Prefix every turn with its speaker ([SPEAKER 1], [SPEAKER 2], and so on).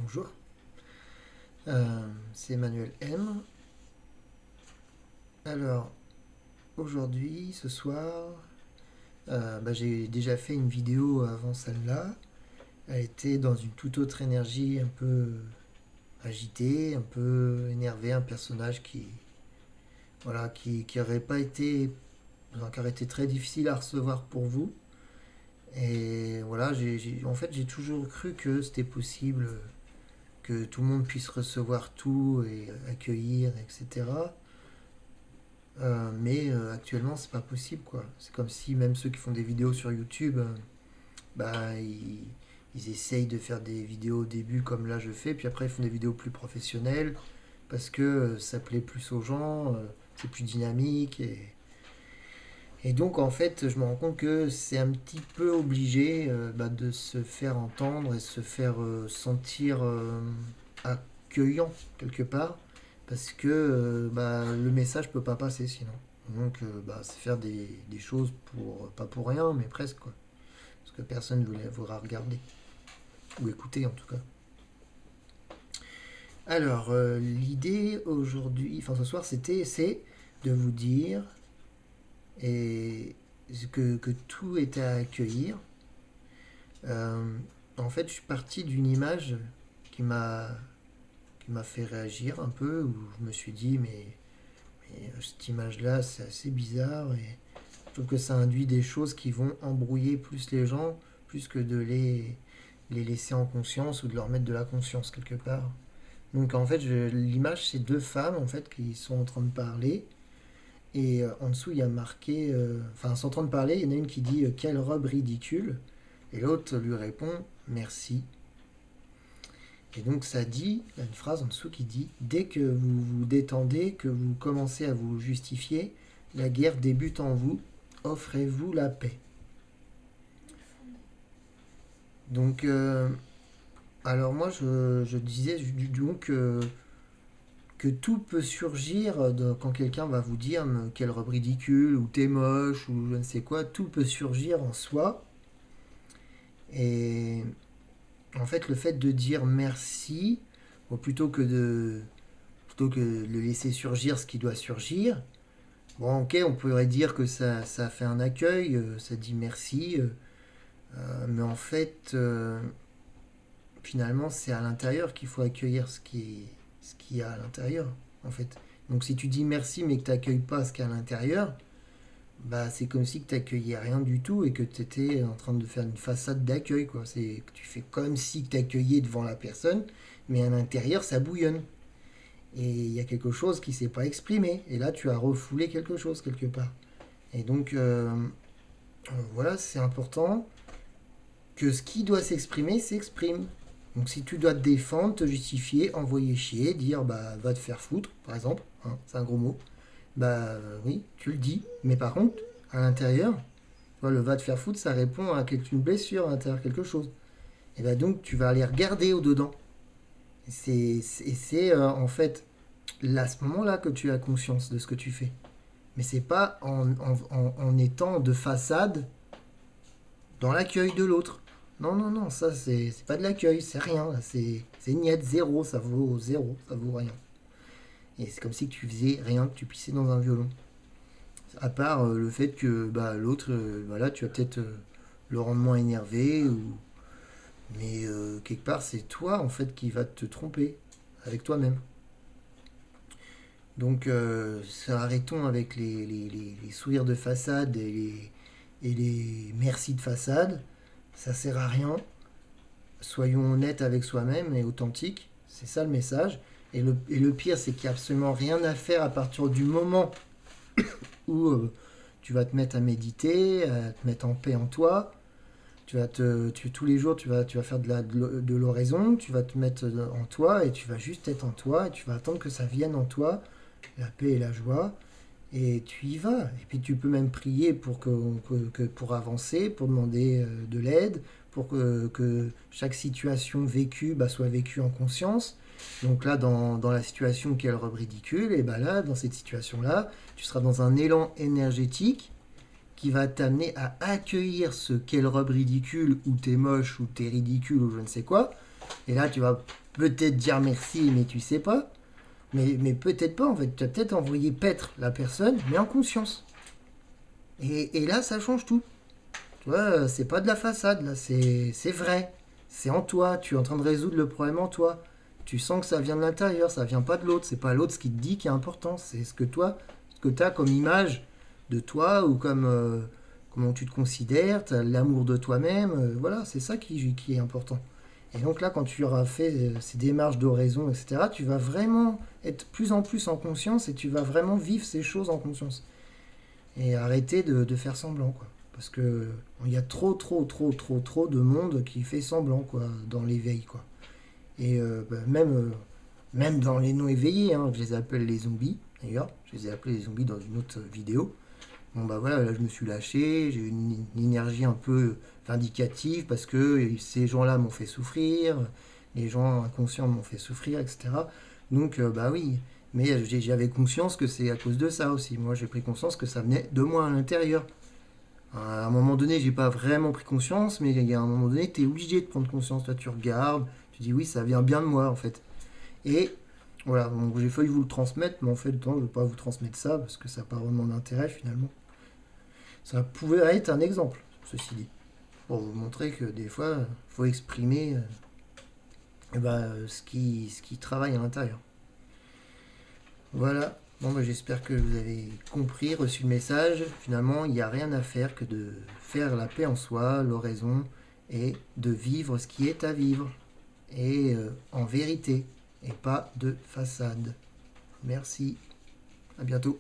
[SPEAKER 1] bonjour. C'est Emmanuel M. Alors, aujourd'hui, ce soir, j'ai déjà fait une vidéo avant celle-là. Elle était dans une toute autre énergie, un peu agitée, un peu énervé, un personnage qui aurait pas été, enfin, qui aurait été très difficile à recevoir pour vous. Et voilà, en fait, j'ai toujours cru que c'était possible que tout le monde puisse recevoir tout et accueillir, etc. Mais actuellement, c'est pas possible, quoi. C'est comme si même ceux qui font des vidéos sur YouTube, bah, ils essayent de faire des vidéos au début comme là je fais, puis après ils font des vidéos plus professionnelles parce que ça plaît plus aux gens, c'est plus dynamique. Et donc en fait, je me rends compte que c'est un petit peu obligé de se faire entendre et se faire sentir accueillant quelque part parce que le message peut pas passer sinon. Donc c'est faire des choses pour pas pour rien mais presque quoi. Parce que personne ne voudra regarder ou écouter en tout cas. Alors l'idée aujourd'hui, enfin ce soir c'est de vous dire et que tout est à accueillir. En fait, je suis parti d'une image qui m'a qui m'a fait réagir un peu, où je me suis dit, mais cette image-là, c'est assez bizarre, et je trouve que ça induit des choses qui vont embrouiller plus les gens, plus que de les laisser en conscience ou de leur mettre de la conscience quelque part. Donc en fait, l'image, c'est deux femmes en fait qui sont en train de parler, et en dessous, il y a marqué, enfin, sont en train de parler, il y en a une qui dit quelle robe ridicule, et l'autre lui répond merci. Et donc ça dit, il y a une phrase en dessous qui dit dès que vous vous détendez, que vous commencez à vous justifier, la guerre débute en vous, offrez-vous la paix. Donc, alors moi je disais donc que tout peut surgir quand quelqu'un va vous dire quelle robe ridicule, ou t'es moche, ou je ne sais quoi, tout peut surgir en soi. Et en fait, le fait de dire merci, ou plutôt que de le laisser surgir ce qui doit surgir, bon, ok, on pourrait dire que ça fait un accueil, ça dit merci, mais en fait, finalement, c'est à l'intérieur qu'il faut accueillir ce qui y a à l'intérieur, en fait. Donc si tu dis merci mais que tu n'accueilles pas ce qu'il y a à l'intérieur, bah c'est comme si tu n'accueillais rien du tout et que tu étais en train de faire une façade d'accueil, quoi. C'est que tu fais comme si tu accueillais devant la personne, mais à l'intérieur, ça bouillonne. Et il y a quelque chose qui ne s'est pas exprimé. Et là, tu as refoulé quelque chose quelque part. Et donc, voilà, c'est important que ce qui doit s'exprimer s'exprime. Donc, si tu dois te défendre, te justifier, envoyer chier, dire bah va te faire foutre, par exemple, hein, c'est un gros mot, oui, tu le dis. Mais par contre, à l'intérieur, le va te faire foutre, ça répond à une blessure à l'intérieur, quelque chose. Et bah donc, tu vas aller regarder au-dedans. C'est en fait là, à ce moment-là que tu as conscience de ce que tu fais. Mais c'est pas en étant de façade dans l'accueil de l'autre. Non, non, non, ça c'est pas de l'accueil, c'est rien. C'est niet, zéro, ça vaut rien. Et c'est comme si tu faisais rien, que tu pissais dans un violon. À part le fait que l'autre, voilà, tu vas peut-être le rendre moins énervé, mais quelque part c'est toi en fait qui va te tromper avec toi-même. Donc arrêtons avec les sourires de façade et les merci de façade. Ça sert à rien. Soyons honnêtes avec soi-même et authentiques. C'est ça le message. Et le pire, c'est qu'il n'y a absolument rien à faire à partir du moment où tu vas te mettre à méditer, à te mettre en paix en toi. Tous les jours, tu vas faire de l'oraison, tu vas te mettre en toi et tu vas juste être en toi et tu vas attendre que ça vienne en toi, la paix et la joie. Et tu y vas. Et puis tu peux même prier pour avancer, pour demander de l'aide, pour que chaque situation vécue soit vécue en conscience. Donc là, dans la situation qui est le robe ridicule, et là, dans cette situation-là, tu seras dans un élan énergétique qui va t'amener à accueillir ce qu'est le robe ridicule, ou t'es moche, ou t'es ridicule, ou je ne sais quoi. Et là, tu vas peut-être dire merci, mais tu sais pas. Mais peut-être pas, en fait. Tu as peut-être envoyé paître la personne, mais en conscience. Et là, ça change tout. Tu vois, c'est pas de la façade, là, c'est vrai. C'est en toi, tu es en train de résoudre le problème en toi. Tu sens que ça vient de l'intérieur, ça vient pas de l'autre. C'est pas l'autre ce qui te dit qui est important, c'est ce que toi, ce que tu as comme image de toi ou comme comment tu te considères, t'as l'amour de toi-même. Voilà, c'est ça qui est important. Et donc là, quand tu auras fait ces démarches d'oraison, etc., tu vas vraiment être plus en plus en conscience et tu vas vraiment vivre ces choses en conscience. Et arrêter de faire semblant, quoi. Parce que il y a trop de monde qui fait semblant, quoi, dans l'éveil, quoi. Et même dans les non-éveillés, hein, je les appelle les zombies, d'ailleurs. Je les ai appelés les zombies dans une autre vidéo. Bon, bah voilà, là, je me suis lâché, j'ai eu une énergie un peu vindicative parce que ces gens-là m'ont fait souffrir, les gens inconscients m'ont fait souffrir, etc. Donc, bah oui, mais j'avais conscience que c'est à cause de ça aussi. Moi, j'ai pris conscience que ça venait de moi à l'intérieur. À un moment donné, j'ai pas vraiment pris conscience, mais il y a un moment donné, tu es obligé de prendre conscience. Toi, tu regardes, tu dis oui, ça vient bien de moi en fait. Et voilà, donc j'ai failli vous le transmettre, mais en fait, non, je ne veux pas vous transmettre ça parce que ça n'a pas vraiment d'intérêt finalement. Ça pouvait être un exemple, ceci dit, pour vous montrer que des fois, il faut exprimer ce qui travaille à l'intérieur. Voilà. Bon, bah, j'espère que vous avez compris, reçu le message. Finalement, il n'y a rien à faire que de faire la paix en soi, l'oraison, et de vivre ce qui est à vivre. Et en vérité, et pas de façade. Merci. À bientôt.